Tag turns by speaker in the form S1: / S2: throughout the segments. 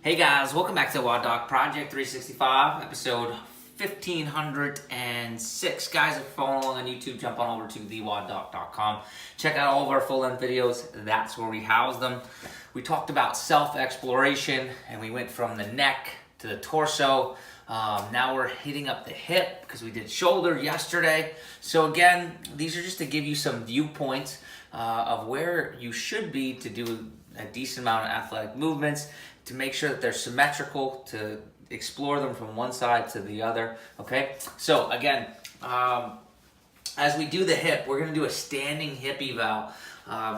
S1: Hey guys, welcome back to WODdoc Project 365, episode 1506. Guys, if you're following along on YouTube, jump on over to WODdoc.com. Check out all of our full-length videos. That's where we house them. We talked about self-exploration, and we went from the neck to the torso. Now we're hitting up the hip because we did shoulder yesterday. So again, these are just to give you some viewpoints of where you should be to do a decent amount of athletic movements, to make sure that they're symmetrical, to explore them from one side to the other, okay? So again, as we do the hip, we're gonna do a standing hip eval.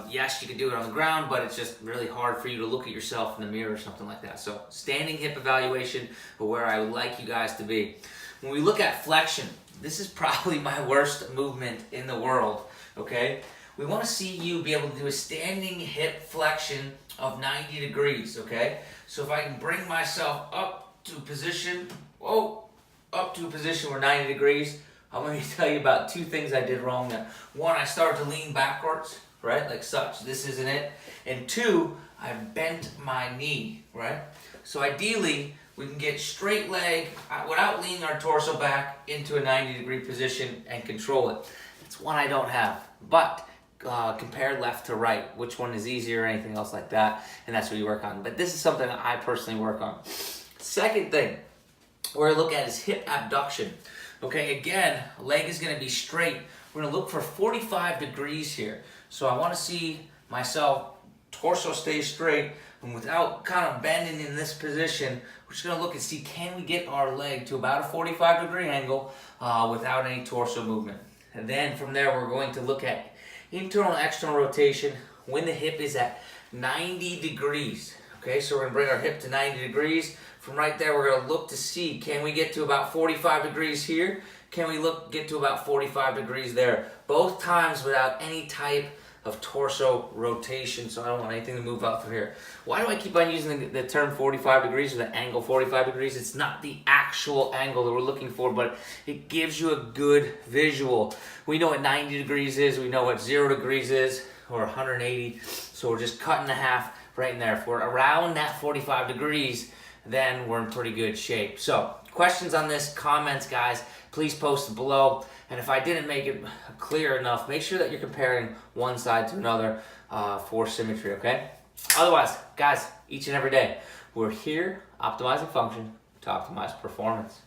S1: Yes, you can do it on the ground, but it's just really hard for you to look at yourself in the mirror or something like that. So standing hip evaluation, or where I would like you guys to be. When we look at flexion, this is probably my worst movement in the world, okay? We want to see you be able to do a standing hip flexion of 90 degrees, okay? So if I can bring myself up to a position, up to a position where 90 degrees, I'm going to tell you about two things I did wrong there. One, I started to lean backwards, right, like such. This isn't it. And two, I bent my knee, right? So ideally, we can get straight leg without leaning our torso back into a 90-degree position and control it. It's one I don't have, but compare left to right, which one is easier or anything else like that, and that's what you work on. But this is something that I personally work on. Second thing we're going to look at is hip abduction. Okay, again, leg is going to be straight. We're going to look for 45 degrees here. So I want to see myself, torso stay straight, and without kind of bending in this position, we're just going to look and see, can we get our leg to about a 45-degree angle without any torso movement. And then from there, we're going to look at internal and external rotation when the hip is at 90 degrees. Okay, so we're going to bring our hip to 90 degrees. From right there, we're going to look to see, can we get to about 45 degrees here? Can we get to about 45 degrees there? Both times without any type of torso rotation, so I don't want anything to move out through here. Why do I keep on using the term 45 degrees or the angle 45 degrees? It's not the actual angle that we're looking for, but it gives you a good visual. We know what 90 degrees is, we know what 0 degrees is, or 180, so we're just cutting the half right in there. If we're around that 45 degrees, then we're in pretty good shape. So, questions on this, comments, guys, please post below. And if I didn't make it clear enough, make sure that you're comparing one side to another for symmetry, okay? Otherwise, guys, each and every day, we're here optimizing function to optimize performance.